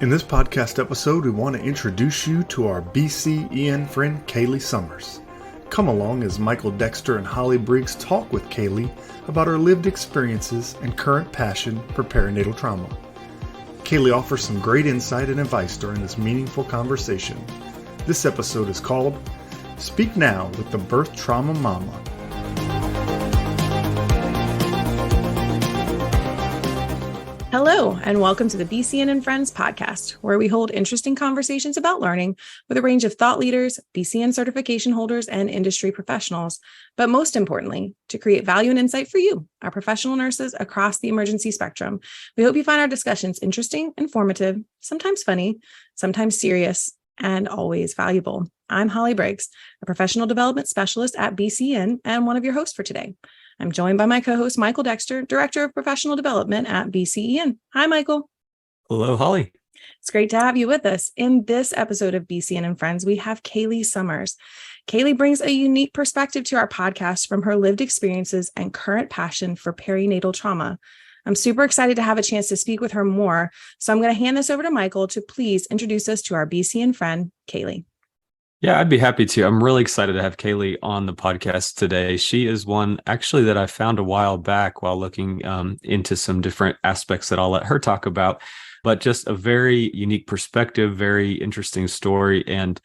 In this podcast episode, we want to introduce you to our BCEN Friend Kayleigh Summers. Come along as Michael Dexter and Hollye Briggs talk with Kayleigh about her lived experiences and current passion for perinatal trauma. Kayleigh offers some great insight and advice during this meaningful conversation. This episode is called Speak Now with the Birth Trauma Mama. Hello, and welcome to the BCEN Friends podcast, where we hold interesting conversations about learning with a range of thought leaders, BCEN certification holders, and industry professionals. But most importantly, to create value and insight for you, our professional nurses across the emergency spectrum. We hope you find our discussions interesting, informative, sometimes funny, sometimes serious, and always valuable. I'm Hollye Briggs, a professional development specialist at BCEN and one of your hosts for today. I'm joined by my co-host, Michael Dexter, Director of Professional Development at BCEN. Hi, Michael. Hello, Hollye. It's great to have you with us. In this episode of BCEN and Friends, we have Kayleigh Summers. Kayleigh brings a unique perspective to our podcast from her lived experiences and current passion for perinatal trauma. I'm super excited to have a chance to speak with her more, so I'm going to hand this over to Michael to please introduce us to our BCEN friend, Kayleigh. Yeah, I'd be happy to. I'm really excited to have Kayleigh on the podcast today. She is one actually that I found a while back while looking into some different aspects that I'll let her talk about, but just a very unique perspective, very interesting story, and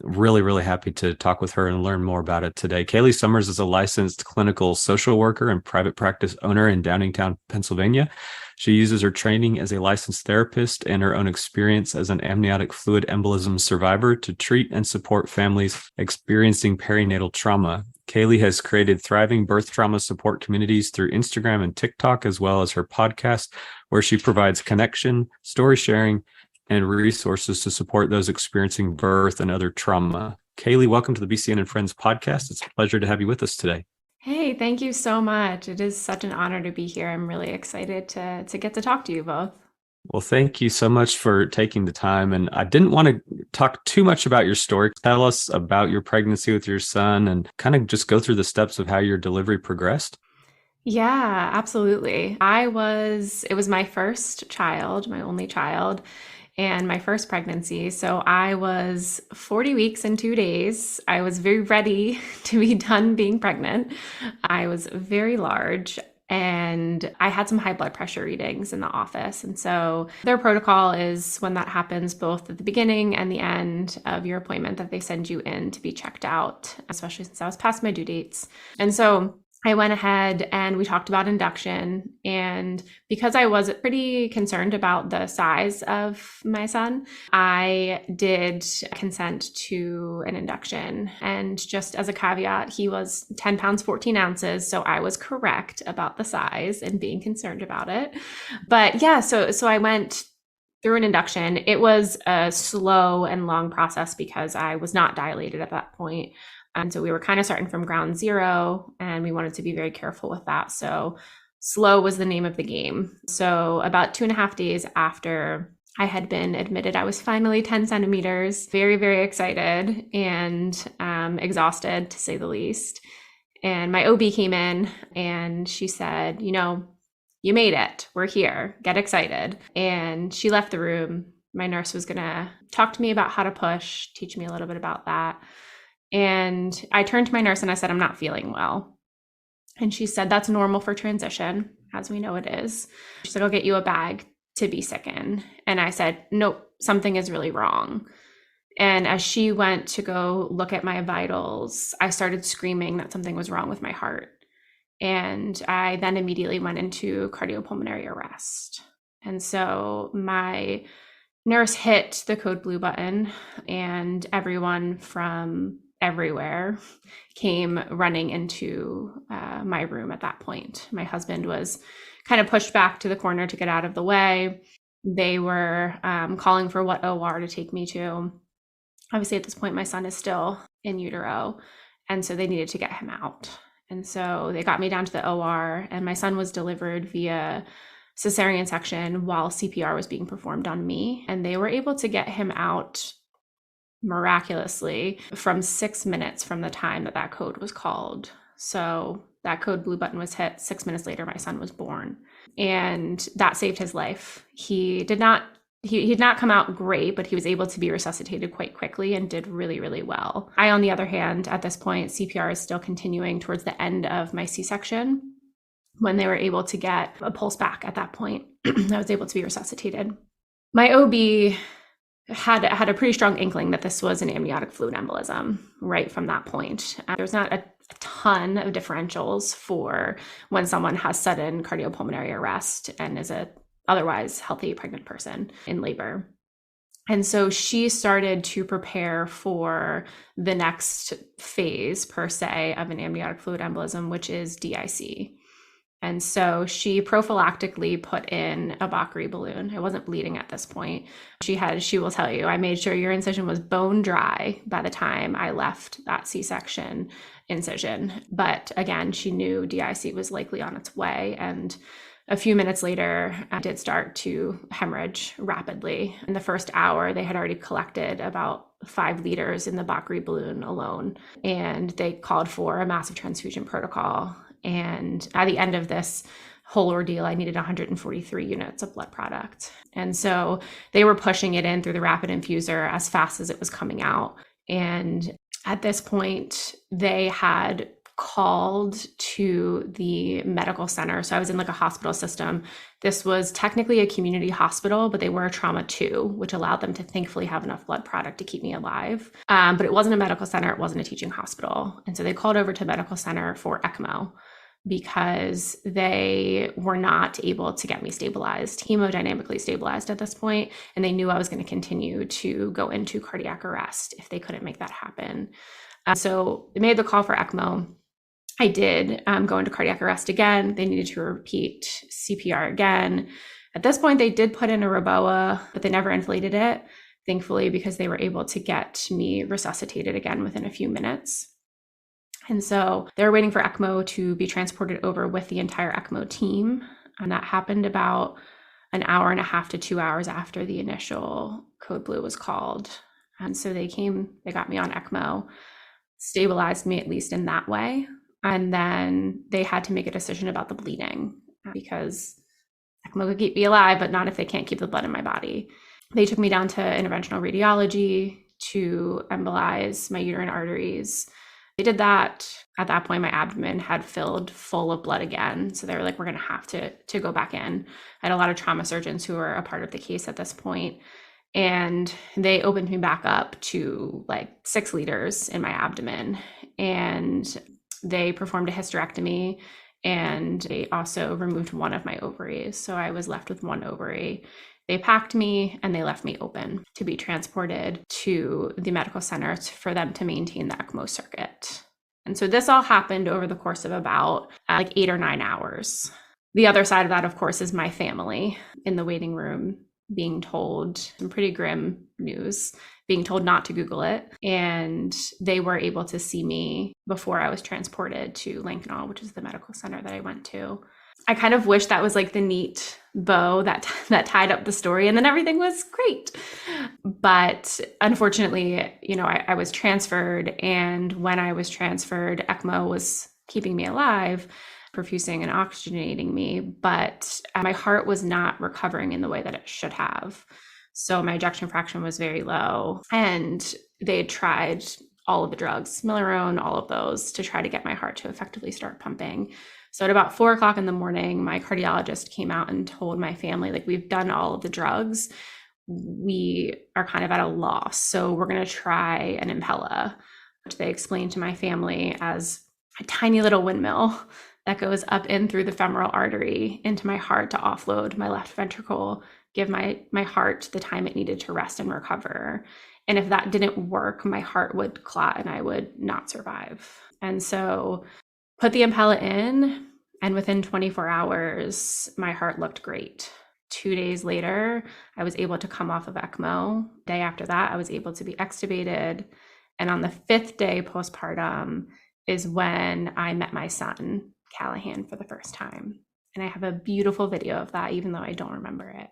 really, really happy to talk with her and learn more about it today. Kayleigh Summers is a licensed clinical social worker and private practice owner in Downingtown, Pennsylvania. She uses her training as a licensed therapist and her own experience as an amniotic fluid embolism survivor to treat and support families experiencing perinatal trauma. Kayleigh has created thriving birth trauma support communities through Instagram and TikTok, as well as her podcast, where she provides connection, story sharing, and resources to support those experiencing birth and other trauma. Kayleigh, welcome to the BCEN and Friends podcast. It's a pleasure to have you with us today. Hey, thank you so much. It is such an honor to be here. I'm really excited to get to talk to you both. Well, thank you so much for taking the time. And I didn't want to talk too much about your story. Tell us about your pregnancy with your son and kind of just go through the steps of how your delivery progressed. Yeah, absolutely. It was my first child, my only child, and my first pregnancy. So I was 40 weeks and 2 days. I was very ready to be done being pregnant. I was very large and I had some high blood pressure readings in the office. And so their protocol is when that happens, both at the beginning and the end of your appointment, that they send you in to be checked out, especially since I was past my due dates. And so I went ahead and we talked about induction. And because I was pretty concerned about the size of my son, I did consent to an induction. And just as a caveat, he was 10 pounds, 14 ounces. So I was correct about the size and being concerned about it. But yeah, so I went through an induction. It was a slow and long process because I was not dilated at that point. And so we were kind of starting from ground zero and we wanted to be very careful with that. So slow was the name of the game. So about 2.5 days after I had been admitted, I was finally 10 centimeters, very, very excited and exhausted to say the least. And my OB came in and she said, you made it. We're here. Get excited. And she left the room. My nurse was going to talk to me about how to push, teach me a little bit about that. And I turned to my nurse and I said, I'm not feeling well. And she said, that's normal for transition, as we know it is. She's like, I'll get you a bag to be sick in. And I said, nope, something is really wrong. And as she went to go look at my vitals, I started screaming that something was wrong with my heart. And I then immediately went into cardiopulmonary arrest. And so my nurse hit the code blue button and everyone from everywhere came running into my room at that point. My husband was kind of pushed back to the corner to get out of the way. They were calling for what OR to take me to. Obviously, at this point, my son is still in utero, and so they needed to get him out. And so they got me down to the OR, and my son was delivered via cesarean section while CPR was being performed on me. And they were able to get him out miraculously from 6 minutes from the time that code was called. So that code blue button was hit. 6 minutes later, my son was born. And that saved his life. He did not he did not come out great, but he was able to be resuscitated quite quickly and did really, really well. I, on the other hand, at this point, CPR is still continuing towards the end of my C-section. When they were able to get a pulse back at that point, I was able to be resuscitated. My OB had a pretty strong inkling that this was an amniotic fluid embolism right from that point. There's not a ton of differentials for when someone has sudden cardiopulmonary arrest and is a otherwise healthy pregnant person in labor. And so she started to prepare for the next phase, per se, of an amniotic fluid embolism, which is DIC. And so she prophylactically put in a Bakri balloon. I wasn't bleeding at this point. She will tell you, I made sure your incision was bone dry by the time I left that C-section incision. But again, she knew DIC was likely on its way. And a few minutes later, I did start to hemorrhage rapidly. In the first hour, they had already collected about 5 liters in the Bakri balloon alone. And they called for a massive transfusion protocol. And at the end of this whole ordeal, I needed 143 units of blood product. And so they were pushing it in through the rapid infuser as fast as it was coming out. And at this point, they had called to the medical center. So I was in like a hospital system. This was technically a community hospital, but they were a trauma too, which allowed them to thankfully have enough blood product to keep me alive. But it wasn't a medical center. It wasn't a teaching hospital. And so they called over to medical center for ECMO because they were not able to get me stabilized, hemodynamically stabilized at this point. And they knew I was going to continue to go into cardiac arrest if they couldn't make that happen. So they made the call for ECMO. I did go into cardiac arrest again. They needed to repeat CPR again. At this point, they did put in a Roboa, but they never inflated it, thankfully, because they were able to get me resuscitated again within a few minutes. And so they were waiting for ECMO to be transported over with the entire ECMO team. And that happened about an hour and a half to 2 hours after the initial code blue was called. And so they got me on ECMO, stabilized me at least in that way. And then they had to make a decision about the bleeding because ECMO could keep me alive, but not if they can't keep the blood in my body. They took me down to interventional radiology to embolize my uterine arteries. They did that. At that point, my abdomen had filled full of blood again. So they were like, we're going to have to go back in. I had a lot of trauma surgeons who were a part of the case at this point. And they opened me back up to like 6 liters in my abdomen. And they performed a hysterectomy, and they also removed one of my ovaries. So I was left with one ovary. They packed me and they left me open to be transported to the medical center for them to maintain the ECMO circuit. And so this all happened over the course of about like 8 or 9 hours. The other side of that, of course, is my family in the waiting room being told some pretty grim news, being told not to Google it. And they were able to see me before I was transported to Lankenau, which is the medical center that I went to. I kind of wish that was like the neat bow that tied up the story, and then everything was great. But unfortunately, I was transferred, and when I was transferred, ECMO was keeping me alive, perfusing and oxygenating me, but my heart was not recovering in the way that it should have. So my ejection fraction was very low, and they had tried all of the drugs, Millerone, all of those, to try to get my heart to effectively start pumping. So at about 4 o'clock in the morning, my cardiologist came out and told my family, like, we've done all of the drugs. We are kind of at a loss. So we're going to try an Impella, which they explained to my family as a tiny little windmill that goes up in through the femoral artery into my heart to offload my left ventricle, give my heart the time it needed to rest and recover. And if that didn't work, my heart would clot and I would not survive. And so put the Impella in, and within 24 hours, my heart looked great. 2 days later, I was able to come off of ECMO. Day after that, I was able to be extubated. And on the 5th day postpartum is when I met my son, Callahan, for the first time. And I have a beautiful video of that, even though I don't remember it.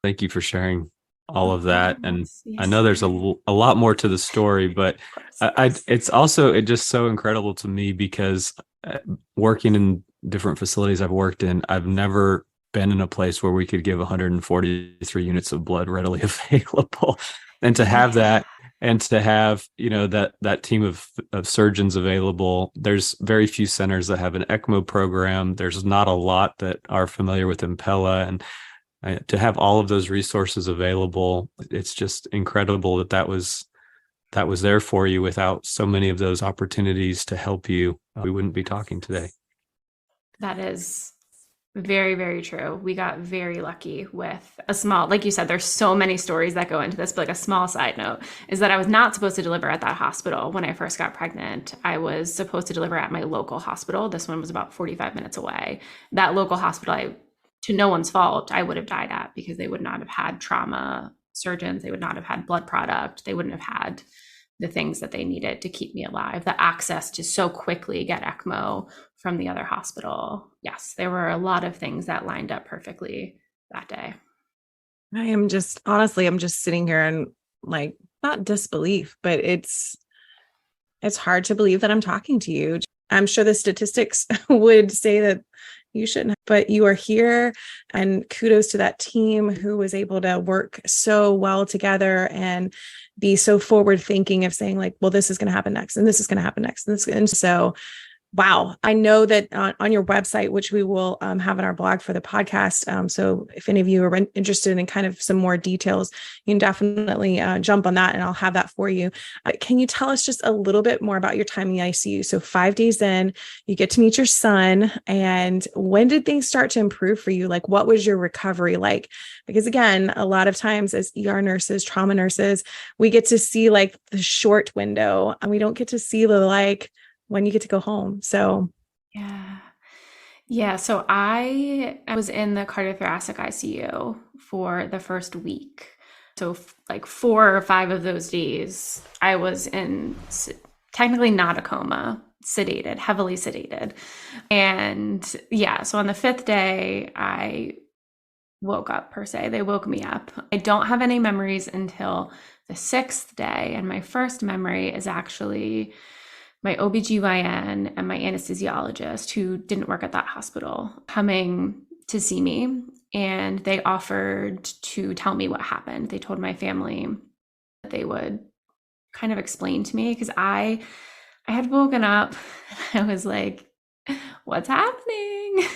Thank you for sharing all of that. And yes. I know there's a lot more to the story, but it's just so incredible to me because working in different facilities I've worked in, I've never been in a place where we could give 143 units of blood readily available. And to have that, and to have, that team of surgeons available. There's very few centers that have an ECMO program. There's not a lot that are familiar with Impella, and to have all of those resources available, it's just incredible that was there for you. Without so many of those opportunities to help you, we wouldn't be talking today. That is very, very true. We got very lucky with a small, like you said, there's so many stories that go into this, but like a small side note is that I was not supposed to deliver at that hospital when I first got pregnant. I was supposed to deliver at my local hospital. This one was about 45 minutes away. That local hospital, to no one's fault, I would have died at, because they would not have had trauma surgeons. They would not have had blood product. They wouldn't have had the things that they needed to keep me alive, the access to so quickly get ECMO from the other hospital. Yes, there were a lot of things that lined up perfectly that day. I'm just sitting here and like, not disbelief, but it's hard to believe that I'm talking to you. I'm sure the statistics would say that you shouldn't, but you are here, and kudos to that team who was able to work so well together and be so forward thinking of saying like, well, this is going to happen next, and this is going to happen next. And so, wow. I know that on your website, which we will have in our blog for the podcast. So if any of you are interested in kind of some more details, you can definitely jump on that, and I'll have that for you. Can you tell us just a little bit more about your time in the ICU? So 5 days in, you get to meet your son, and when did things start to improve for you? Like, what was your recovery like? Because again, a lot of times as ER nurses, trauma nurses, we get to see like the short window, and we don't get to see the like when you get to go home. So yeah. So I was in the cardiothoracic ICU for the first week. So like 4 or 5 of those days, I was in technically not a coma, sedated, heavily sedated. And yeah, so on the 5th day, I woke up per se. They woke me up. I don't have any memories until the 6th day. And my first memory is actually my OBGYN and my anesthesiologist, who didn't work at that hospital, coming to see me. And they offered to tell me what happened. They told my family that they would kind of explain to me, because I had woken up and I was like, what's happening?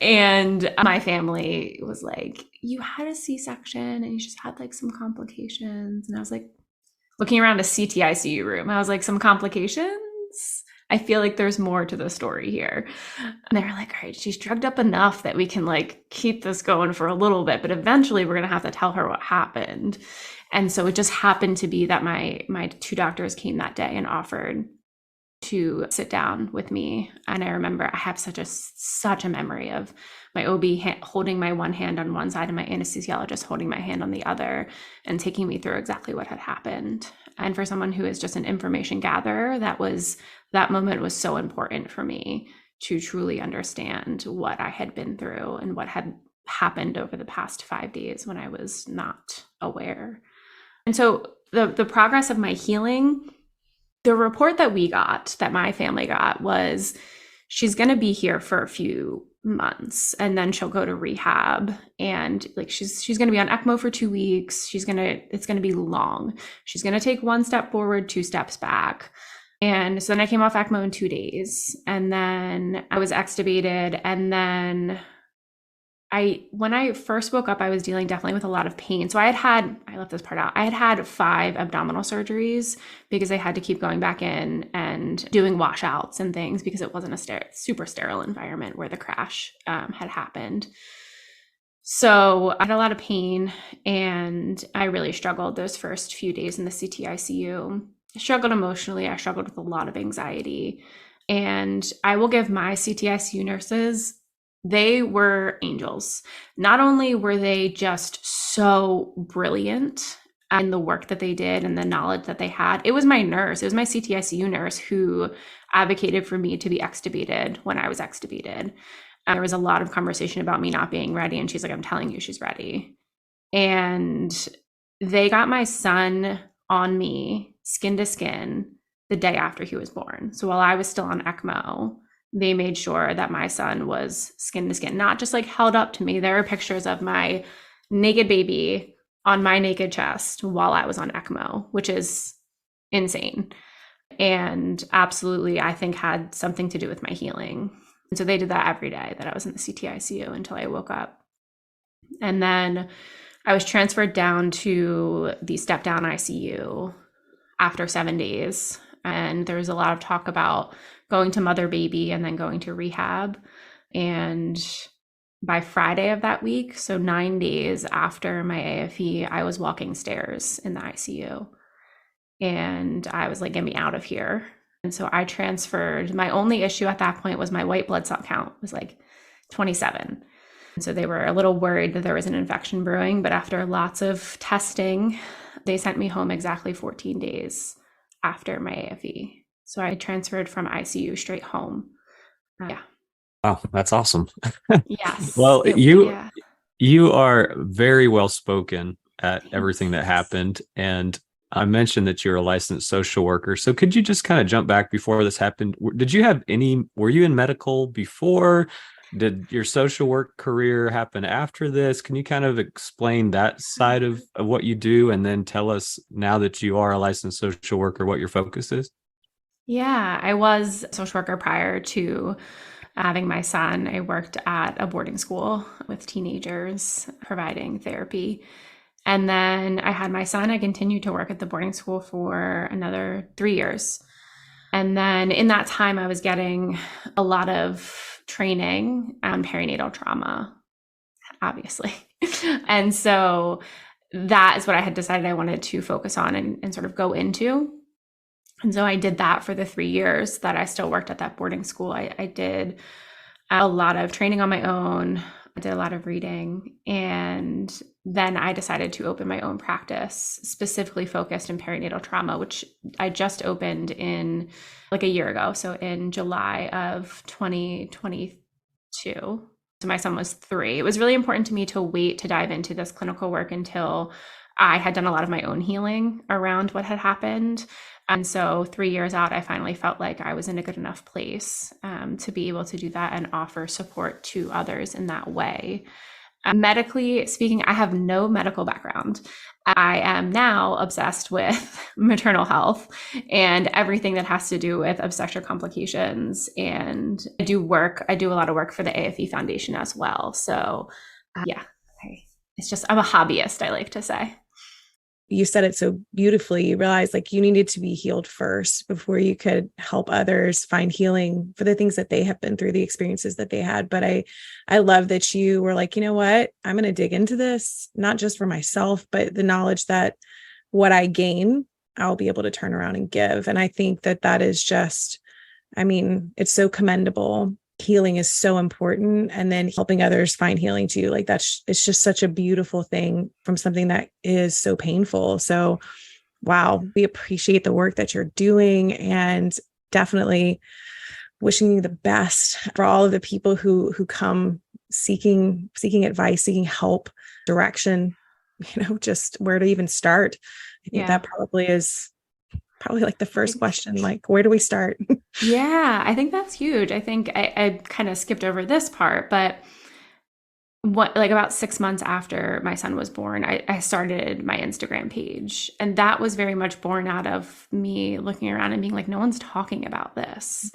And my family was like, you had a C-section and you just had like some complications. And I was like, looking around a CT ICU room, I was like, some complications? I feel like there's more to the story here. And they were like, all right, she's drugged up enough that we can like keep this going for a little bit, but eventually we're going to have to tell her what happened. And so it just happened to be that my 2 doctors came that day and offered to sit down with me. And I remember I have such a memory of my OB holding my one hand on one side and my anesthesiologist holding my hand on the other and taking me through exactly what had happened. And for someone who is just an information gatherer, that moment was so important for me to truly understand what I had been through and what had happened over the past 5 days when I was not aware. And so the progress of my healing, the report that we got, that my family got, was she's going to be here for a few months and then she'll go to rehab, and like she's going to be on ECMO for 2 weeks. It's going to be long. She's going to take 1 step forward, 2 steps back. And so then I came off ECMO in 2 days, and then I was extubated. And then when I first woke up, I was dealing definitely with a lot of pain. So I left this part out. I had 5 abdominal surgeries because I had to keep going back in and doing washouts and things because it wasn't a super sterile environment where the crash had happened. So I had a lot of pain, and I really struggled those first few days in the CT ICU. I struggled emotionally. I struggled with a lot of anxiety. And I will give my CT ICU nurses, they were angels. Not only were they just so brilliant in the work that they did and the knowledge that they had, it was my nurse, it was my CT ICU nurse who advocated for me to be extubated when I was extubated. There was a lot of conversation about me not being ready, and she's like, I'm telling you, she's ready. And they got my son on me, skin to skin, the day after he was born. So while I was still on ECMO, they made sure that my son was skin to skin, not just like held up to me. There are pictures of my naked baby on my naked chest while I was on ECMO, which is insane. And absolutely, I think had something to do with my healing. And so they did that every day that I was in the CTICU until I woke up. And then I was transferred down to the step down ICU after 7 days. And there was a lot of talk about going to mother baby and then going to rehab. And by Friday of that week, so 9 days after my AFE, I was walking stairs in the ICU. And I was like, get me out of here. And so I transferred. My only issue at that point was my white blood cell count was like 27. And so they were a little worried that there was an infection brewing. But after lots of testing, they sent me home exactly 14 days after my AFE. So I transferred from ICU straight home. Yeah. Wow, that's awesome. Yes. Well, you are very well spoken at everything that happened. And I mentioned that you're a licensed social worker. So could you just kind of jump back before this happened? Were you in medical before? Did your social work career happen after this? Can you kind of explain that side of what you do, and then tell us, now that you are a licensed social worker, what your focus is? Yeah, I was a social worker prior to having my son. I worked at a boarding school with teenagers providing therapy. And then I had my son. I continued to work at the boarding school for another 3 years. And then in that time, I was getting a lot of training on perinatal trauma, obviously. And so that is what I had decided I wanted to focus on and sort of go into. And so I did that for the 3 years that I still worked at that boarding school. I did a lot of training on my own. I did a lot of reading. And then I decided to open my own practice, specifically focused in perinatal trauma, which I just opened in like a year ago. So in July of 2022. So my son was 3. It was really important to me to wait to dive into this clinical work until I had done a lot of my own healing around what had happened. And so 3 years out, I finally felt like I was in a good enough place to be able to do that and offer support to others in that way. Medically speaking, I have no medical background. I am now obsessed with maternal health and everything that has to do with obstetric complications. And I do a lot of work for the AFE Foundation as well. So I'm a hobbyist, I like to say. You said it so beautifully. You realized like you needed to be healed first before you could help others find healing for the things that they have been through, the experiences that they had. But I love that you were like, you know what, I'm going to dig into this, not just for myself, but the knowledge that what I gain, I'll be able to turn around and give. And I think that is just, it's so commendable. Healing is so important. And then helping others find healing too. Like it's just such a beautiful thing from something that is so painful. So, wow, we appreciate the work that you're doing, and definitely wishing you the best for all of the people who come seeking advice, seeking help, direction, just where to even start. I think that probably is like the first question, like, where do we start? Yeah, I think that's huge. I think I kind of skipped over this part, but about 6 months after my son was born, I started my Instagram page. And that was very much born out of me looking around and being like, no one's talking about this.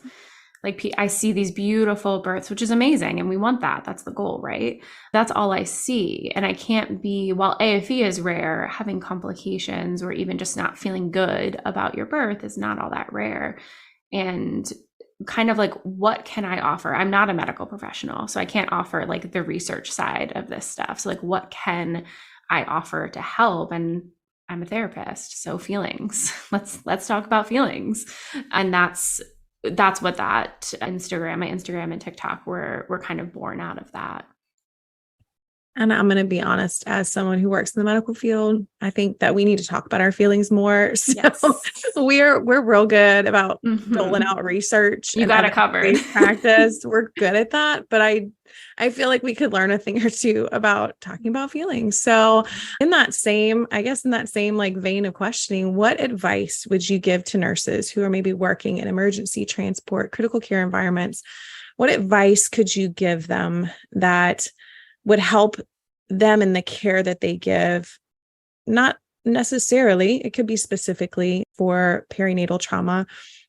Like, I see these beautiful births, which is amazing. And we want that. That's the goal, right? That's all I see. And I can't be, while AFE is rare, having complications or even just not feeling good about your birth is not all that rare. And kind of like, what can I offer? I'm not a medical professional, so I can't offer like the research side of this stuff. So like, what can I offer to help? And I'm a therapist, so feelings. Let's talk about feelings. And that's what that my Instagram and TikTok were kind of born out of that. And I'm going to be honest, as someone who works in the medical field, I think that we need to talk about our feelings more. So Yes. we're real good about Mhm. doling out research. You and got it covered. practice. We're good at that. But I feel like we could learn a thing or two about talking about feelings. So in that same like vein of questioning, what advice would you give to nurses who are maybe working in emergency transport, critical care environments? What advice could you give them that would help them in the care that they give? Not necessarily, it could be specifically for perinatal trauma,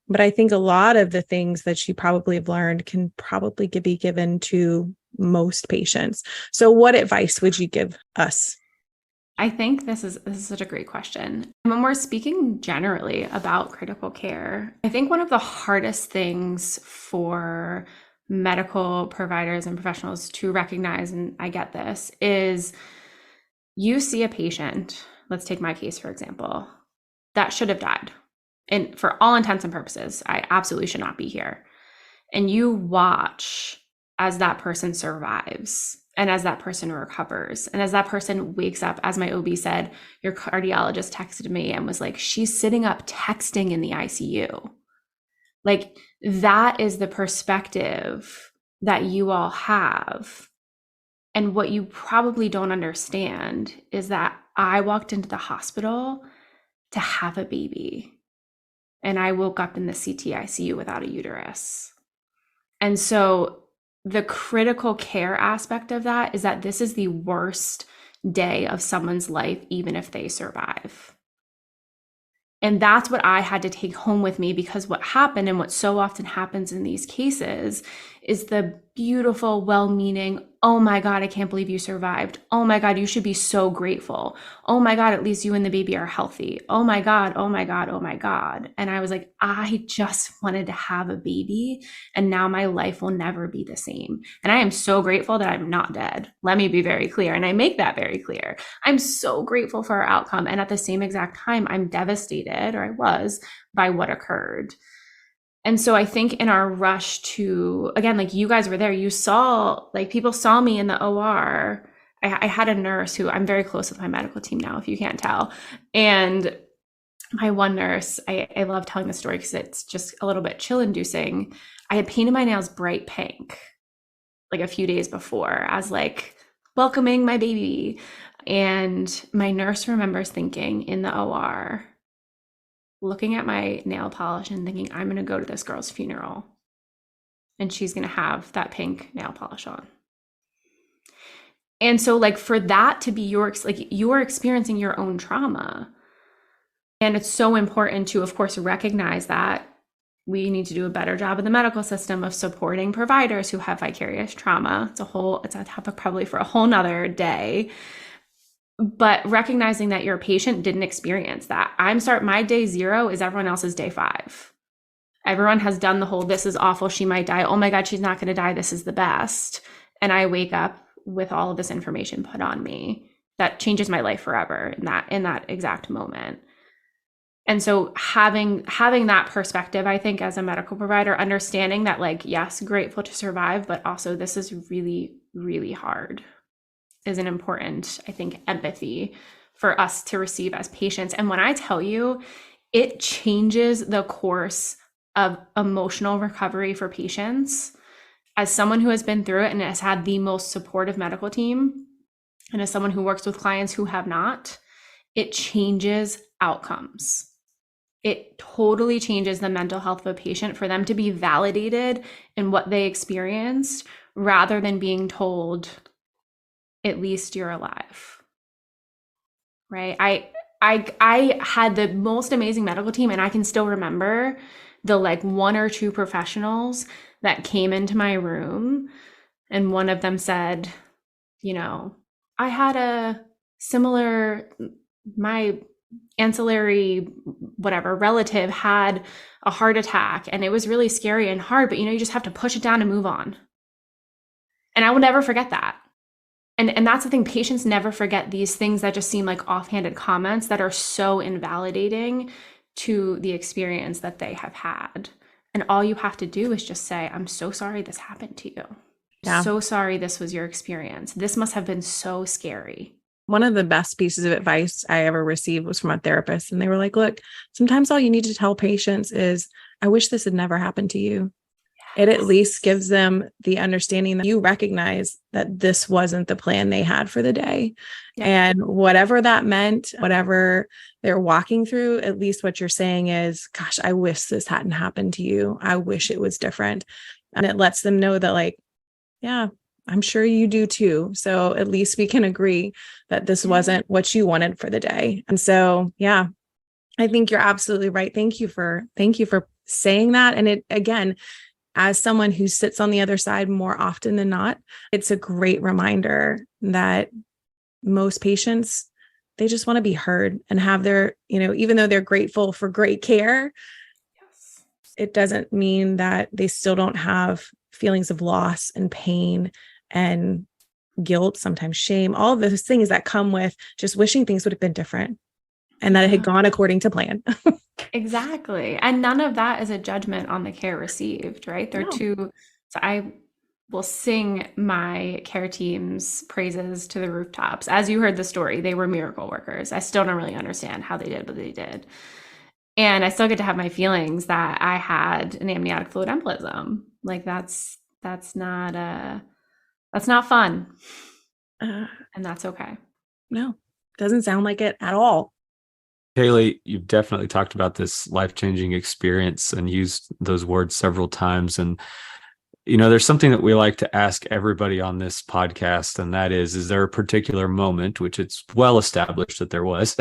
but I think a lot of the things that you probably have learned can probably be given to most patients. So what advice would you give us? I think this is such a great question. When we're speaking generally about critical care, I think one of the hardest things for medical providers and professionals to recognize, and I get this, is you see a patient, let's take my case, for example, that should have died. And for all intents and purposes, I absolutely should not be here. And you watch as that person survives and as that person recovers and as that person wakes up. As my OB said, your cardiologist texted me and was like, she's sitting up texting in the ICU. Like, that is the perspective that you all have. And what you probably don't understand is that I walked into the hospital to have a baby, and I woke up in the CT ICU without a uterus. And so the critical care aspect of that is that this is the worst day of someone's life, even if they survive. And that's what I had to take home with me, because what happened, and what so often happens in these cases, is the beautiful, well-meaning, oh my God, I can't believe you survived. Oh my God, you should be so grateful. Oh my God, at least you and the baby are healthy. Oh my God, oh my God, oh my God. And I was like, I just wanted to have a baby, and now my life will never be the same. And I am so grateful that I'm not dead. Let me be very clear. And I make that very clear. I'm so grateful for our outcome. And at the same exact time, I'm devastated, or I was, by what occurred. And so I think in our rush to, again, like, you guys were there, you saw, like, people saw me in the OR. I had a nurse who, I'm very close with my medical team now, if you can't tell. And my one nurse, I love telling the story because it's just a little bit chill inducing. I had painted my nails bright pink like a few days before as like welcoming my baby. And my nurse remembers thinking in the OR, looking at my nail polish and thinking, I'm going to go to this girl's funeral and she's going to have that pink nail polish on. And so, like, for that to be you're experiencing your own trauma. And it's so important to, of course, recognize that we need to do a better job in the medical system of supporting providers who have vicarious trauma. It's a topic probably for a whole nother day. But recognizing that your patient didn't experience that. My day 0 is everyone else's day 5. Everyone has done the whole, this is awful, she might die. Oh my God, she's not going to die. This is the best. And I wake up with all of this information put on me that changes my life forever in that exact moment. And so having that perspective, I think, as a medical provider, understanding that, like, yes, grateful to survive, but also this is really, really hard, is an important, I think, empathy for us to receive as patients. And when I tell you, it changes the course of emotional recovery for patients. As someone who has been through it and has had the most supportive medical team, and as someone who works with clients who have not, it changes outcomes. It totally changes the mental health of a patient for them to be validated in what they experienced, rather than being told, at least you're alive, right? I had the most amazing medical team, and I can still remember the, like, 1 or 2 professionals that came into my room, and one of them said, I had a similar, my ancillary whatever relative had a heart attack, and it was really scary and hard, but you just have to push it down and move on. And I will never forget that. And that's the thing, patients never forget these things that just seem like offhanded comments that are so invalidating to the experience that they have had. And all you have to do is just say, I'm so sorry this happened to you. Yeah. So sorry this was your experience. This must have been so scary. One of the best pieces of advice I ever received was from a therapist. And they were like, look, sometimes all you need to tell patients is, I wish this had never happened to you. It at least gives them the understanding that you recognize that this wasn't the plan they had for the day. Yeah. And whatever that meant, whatever they're walking through, at least what you're saying is, gosh, I wish this hadn't happened to you. I wish it was different. And it lets them know that, like, yeah, I'm sure you do too. So at least we can agree that this wasn't what you wanted for the day. And so, yeah, I think you're absolutely right. Thank you for saying that. And it, again, as someone who sits on the other side more often than not, it's a great reminder that most patients, they just want to be heard and have their, even though they're grateful for great care, Yes. it doesn't mean that they still don't have feelings of loss and pain and guilt, sometimes shame, all of those things that come with just wishing things would have been different and that it had gone according to plan. Exactly. And none of that is a judgment on the care received, right? They're No. so I will sing my care team's praises to the rooftops. As you heard the story, they were miracle workers. I still don't really understand how they did what they did. And I still get to have my feelings that I had an amniotic fluid embolism. Like that's not fun. And that's okay. No, doesn't sound like it at all. Kayleigh, you've definitely talked about this life-changing experience and used those words several times. And, there's something that we like to ask everybody on this podcast, and that is there a particular moment, which it's well established that there was,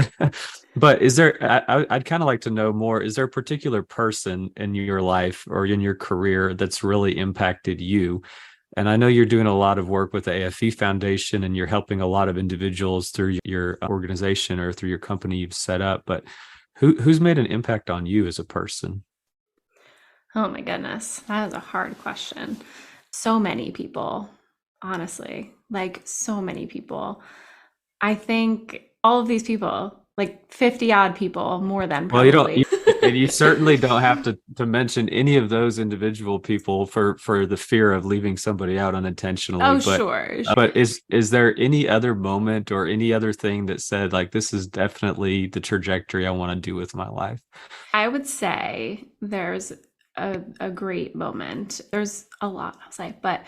but I'd kind of like to know more, is there a particular person in your life or in your career that's really impacted you? And I know you're doing a lot of work with the AFE Foundation and you're helping a lot of individuals through your organization or through your company you've set up, but who's made an impact on you as a person? Oh my goodness, that is a hard question. So many people, honestly, like so many people. I think all of these people, like 50 odd people, more than probably. Well, you certainly don't have to mention any of those individual people for the fear of leaving somebody out unintentionally. Oh, sure. But is there any other moment or any other thing that said, like, this is definitely the trajectory I want to do with my life? I would say there's a great moment. There's a lot, I'll say, but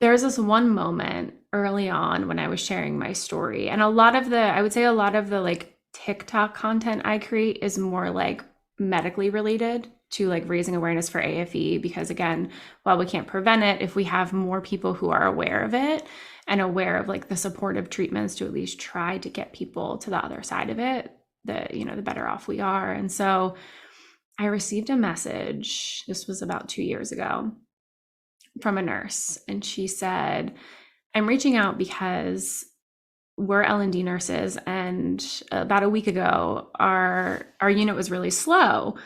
there's this one moment early on when I was sharing my story. And I would say a lot of the like TikTok content I create is more like medically related to like raising awareness for AFE, because again, while we can't prevent it, if we have more people who are aware of it and aware of like the supportive treatments to at least try to get people to the other side of it, the better off we are. And so I received a message, this was about 2 years ago, from a nurse, and she said, I'm reaching out because we're L&D nurses, and about a week ago, our unit was really slow.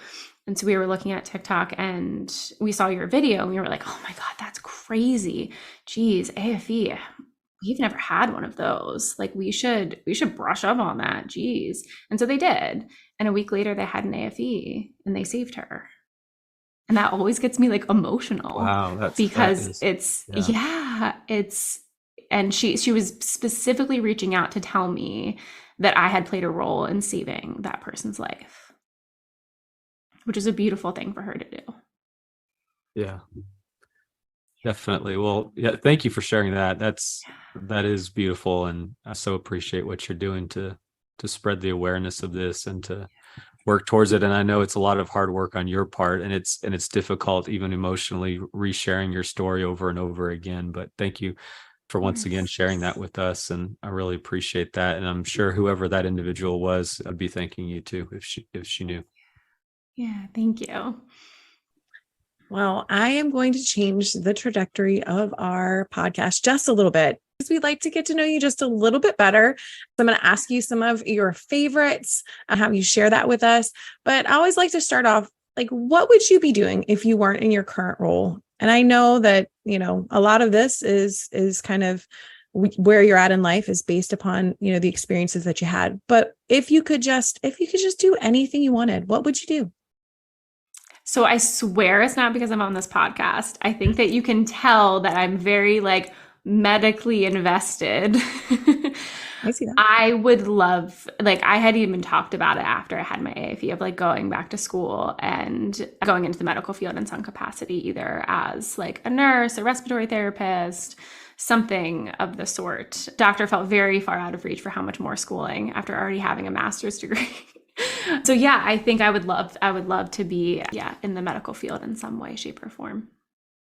And so we were looking at TikTok and we saw your video and we were like, oh my God, that's crazy. Geez, AFE, we've never had one of those. Like we should brush up on that. Geez. And so they did. And a week later they had an AFE and they saved her. And that always gets me like emotional. Wow. And she was specifically reaching out to tell me that I had played a role in saving that person's life, which is a beautiful thing for her to do. Yeah, definitely. Well, yeah, thank you for sharing that. That is beautiful. And I so appreciate what you're doing to spread the awareness of this and to work towards it. And I know it's a lot of hard work on your part, and it's difficult even emotionally resharing your story over and over again. But thank you for once again sharing that with us. And I really appreciate that. And I'm sure whoever that individual was, I'd be thanking you too, if she knew. Yeah, thank you. Well, I am going to change the trajectory of our podcast just a little bit, because we'd like to get to know you just a little bit better. So I'm going to ask you some of your favorites and have you share that with us. But I always like to start off, like, what would you be doing if you weren't in your current role? And I know that, a lot of this is kind of where you're at in life is based upon, the experiences that you had. But if you could just do anything you wanted, what would you do? So I swear it's not because I'm on this podcast. I think that you can tell that I'm very like medically invested. I see that. I would love, like, I had even talked about it after I had my AFE of like going back to school and going into the medical field in some capacity, either as like a nurse, a respiratory therapist, something of the sort. Doctor felt very far out of reach for how much more schooling after already having a master's degree. So yeah, I think I would love to be, in the medical field in some way, shape, or form.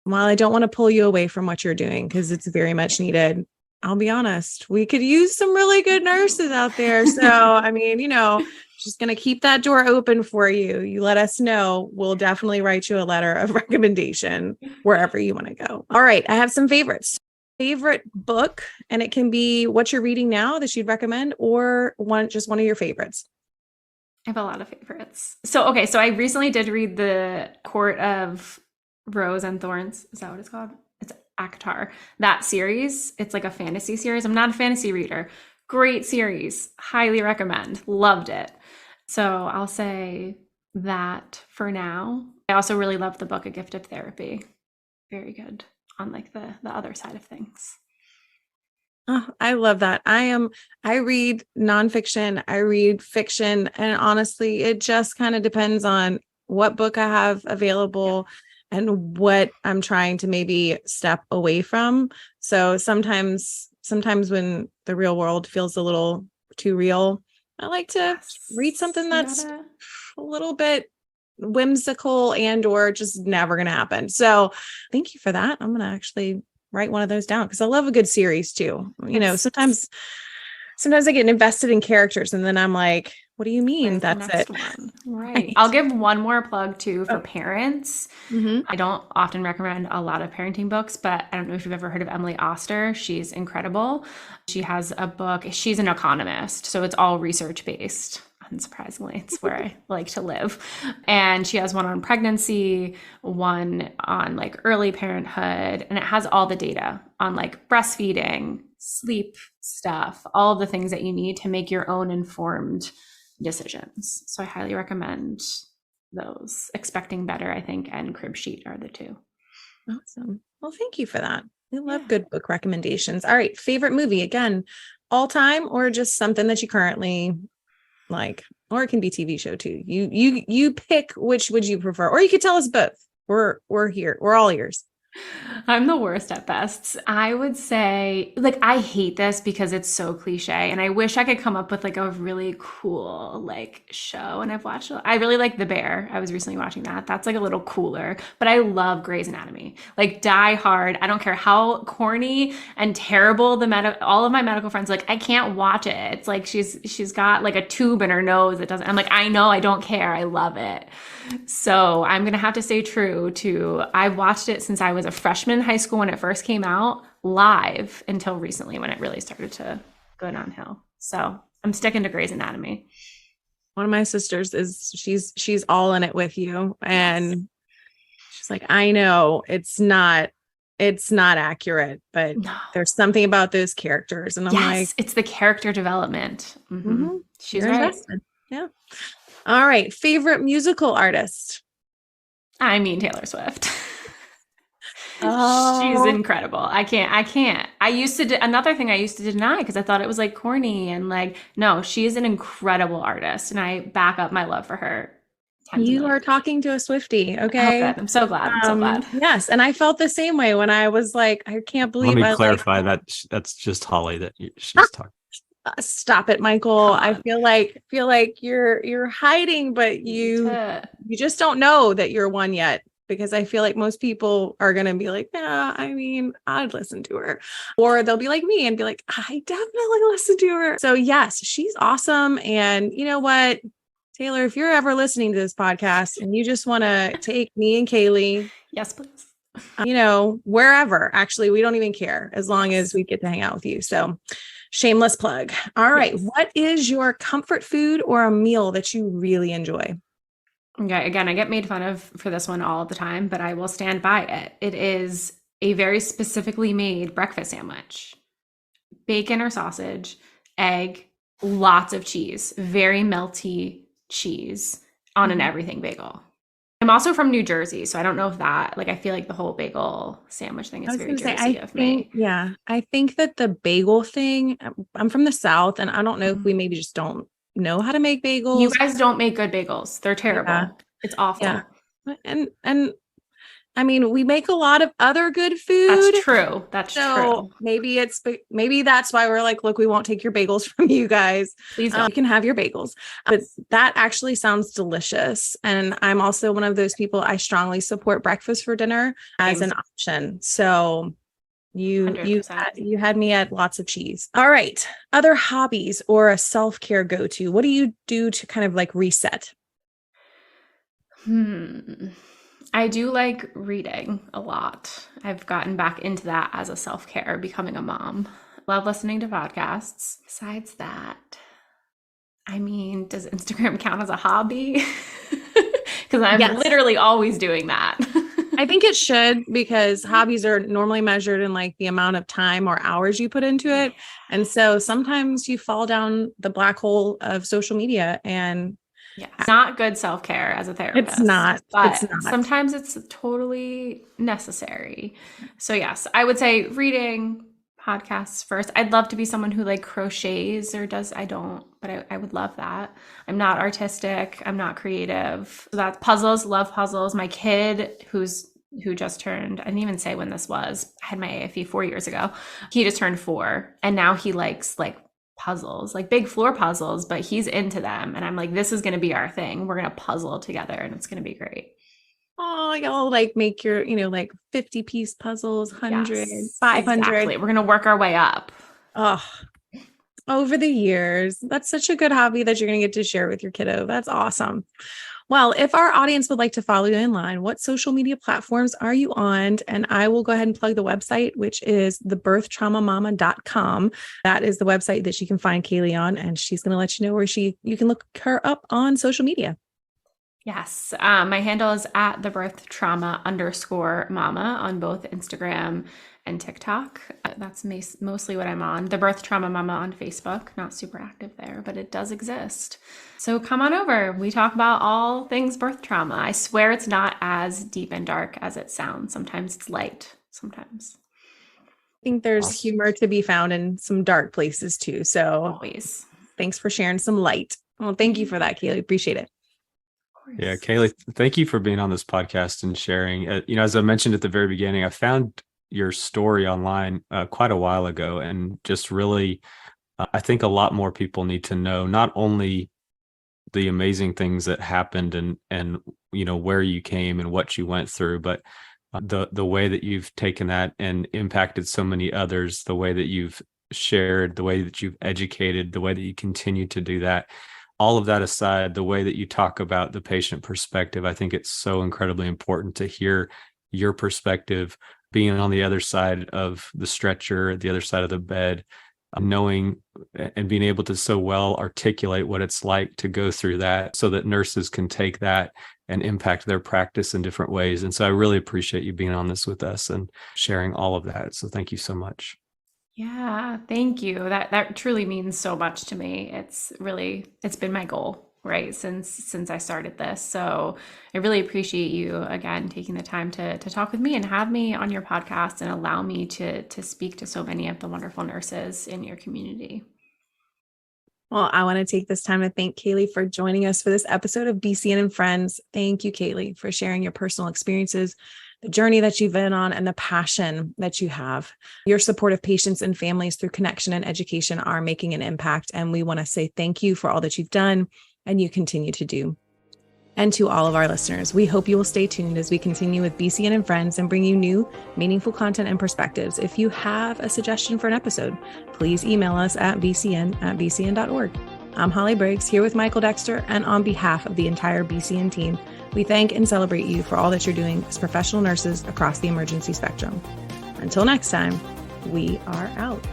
While I don't want to pull you away from what you're doing, because it's very much needed, I'll be honest, we could use some really good nurses out there. So, I mean, just going to keep that door open for you. You let us know. We'll definitely write you a letter of recommendation wherever you want to go. All right. I have some favorites. Favorite book, and it can be what you're reading now that you'd recommend, or just one of your favorites. I have a lot of favorites. So I recently did read The Court of Rose and Thorns. Is that what it's called? It's Akatar. That series. It's like a fantasy series. I'm not a fantasy reader. Great series. Highly recommend. Loved it. So I'll say that for now. I also really love the book A Gift of Therapy. Very good on like the other side of things. Oh, I love that. I read nonfiction, I read fiction, and honestly, it just kind of depends on what book I have available and what I'm trying to maybe step away from. So sometimes when the real world feels a little too real, I like to read something that's a little bit whimsical and or just never going to happen. So thank you for that. I'm going to actually write one of those down because I love a good series too. Sometimes I get invested in characters and then I'm like, what do you mean? That's it. One. Right. I'll give one more plug too for parents. Mm-hmm. I don't often recommend a lot of parenting books, but I don't know if you've ever heard of Emily Oster. She's incredible. She has a book. She's an economist, so it's all research based. Unsurprisingly, it's where I like to live. And she has one on pregnancy, one on like early parenthood, and it has all the data on like breastfeeding, sleep stuff, all the things that you need to make your own informed decisions. So I highly recommend those. Expecting Better, I think, and Crib Sheet are the two. Awesome. Well, thank you for that. I love good book recommendations. All right. Favorite movie, again, all time or just something that you currently like, or it can be TV show too. You pick which would you prefer, or you could tell us both. We're here. We're all ears. I'm the worst at bests. I would say, like, I hate this because it's so cliche, and I wish I could come up with like a really cool like show. And I really like The Bear. I was recently watching that. That's like a little cooler, but I love Grey's Anatomy. Like, die hard. I don't care how corny and terrible all of my medical friends, like, I can't watch it. It's like she's got like a tube in her nose. I'm like, I know, I don't care. I love it. So I'm going to have to stay true to, I've watched it since I was a freshman in high school when it first came out, live, until recently when it really started to go downhill. So I'm sticking to Grey's Anatomy. One of my sisters she's all in it with you. And she's like, I know it's not accurate, but there's something about those characters. And I'm like, it's the character development. Mm-hmm. She's right. Invested. Yeah. All right. Favorite musical artist? I mean, Taylor Swift. Oh. She's incredible. I can't. Another thing I used to deny because I thought it was like corny and like, no, she is an incredible artist. And I back up my love for her. You are talking to a Swiftie. Okay. I'm so glad. Yes. And I felt the same way when I was like, I can't believe. Let me clarify that that's just Hollye that she's talking. Stop it, Michael. I feel like you're hiding, but you just don't know that you're one yet, because I feel like most people are going to be like, yeah, I mean, I'd listen to her, or they'll be like me and be like, I definitely listen to her. So yes, she's awesome. And you know what, Taylor, if you're ever listening to this podcast and you just want to take me and Kayleigh, yes, please. Wherever, actually, we don't even care as long as we get to hang out with you. So shameless plug. All right. Yes. What is your comfort food or a meal that you really enjoy? Okay. Again, I get made fun of for this one all the time, but I will stand by it. It is a very specifically made breakfast sandwich. Bacon or sausage, egg, lots of cheese, very melty cheese on an everything bagel. I'm also from New Jersey, so I don't know if that, like, I feel like the whole bagel sandwich thing is very Jersey of me. Yeah, I think that the bagel thing, I'm from the South, and I don't know if we maybe just don't know how to make bagels. You guys don't make good bagels. They're terrible. Yeah. It's awful. Yeah. And I mean, we make a lot of other good food. That's true. That's true. Maybe that's why we're like, look, we won't take your bagels from you guys. Please don't. You can have your bagels. But that actually sounds delicious. And I'm also one of those people, I strongly support breakfast for dinner as an option. So you had me at lots of cheese. All right. Other hobbies or a self-care go-to. What do you do to kind of like reset? I do like reading a lot. I've gotten back into that as a self-care, becoming a mom. Love listening to podcasts. Besides that, I mean, does Instagram count as a hobby? Because I'm literally always doing that. I think it should, because hobbies are normally measured in like the amount of time or hours you put into it. And so sometimes you fall down the black hole of social media, and it's not good self-care as a therapist. It's not. Sometimes it's totally necessary. So yes, I would say reading, podcasts first. I'd love to be someone who like crochets or does. I don't, but I would love that. I'm not artistic. I'm not creative. So that's puzzles. Love puzzles. My kid who just turned, I didn't even say when this was. I had my AFE 4 years ago. He just turned 4, and now he likes like puzzles, like big floor puzzles, but he's into them. And I'm like, this is going to be our thing. We're going to puzzle together, and it's going to be great. Oh, y'all like make your, like 50-piece puzzles, 100, 500. Exactly. We're going to work our way up. Oh, over the years. That's such a good hobby that you're going to get to share with your kiddo. That's awesome. Well, if our audience would like to follow you online, what social media platforms are you on? And I will go ahead and plug the website, which is thebirthtraumamama.com. That is the website that she can find Kayleigh on, and she's going to let you know where you can look her up on social media. Yes. My handle is at thebirthtrauma_mama on both Instagram and TikTok. That's mostly what I'm on. The Birth Trauma Mama on Facebook. Not super active there, but it does exist. So come on over. We talk about all things birth trauma. I swear it's not as deep and dark as it sounds. Sometimes it's light. Sometimes. I think there's humor to be found in some dark places too. So always. Thanks for sharing some light. Well, thank you for that, Kayleigh. Appreciate it. Yeah, Kayleigh, thank you for being on this podcast and sharing. As I mentioned at the very beginning, I found your story online quite a while ago, and just really, I think a lot more people need to know not only the amazing things that happened and where you came and what you went through, but the way that you've taken that and impacted so many others, the way that you've shared, the way that you've educated, the way that you continue to do that. All of that aside, the way that you talk about the patient perspective, I think it's so incredibly important to hear your perspective, being on the other side of the stretcher, the other side of the bed, knowing and being able to so well articulate what it's like to go through that so that nurses can take that and impact their practice in different ways. And so I really appreciate you being on this with us and sharing all of that. So thank you so much. Yeah, thank you. That truly means so much to me. It's been my goal, right, since I started this. So I really appreciate you again taking the time to talk with me and have me on your podcast and allow me to speak to so many of the wonderful nurses in your community. Well, I want to take this time to thank Kayleigh for joining us for this episode of BCEN and Friends. Thank you, Kayleigh, for sharing your personal experiences, the journey that you've been on, and the passion that you have. Your support of patients and families through connection and education are making an impact. And we want to say thank you for all that you've done and you continue to do. And to all of our listeners, we hope you will stay tuned as we continue with BCEN and Friends and bring you new, meaningful content and perspectives. If you have a suggestion for an episode, please email us at bcn@bcn.org. I'm Hollye Briggs, here with Michael Dexter, and on behalf of the entire BCEN team, we thank and celebrate you for all that you're doing as professional nurses across the emergency spectrum. Until next time, we are out.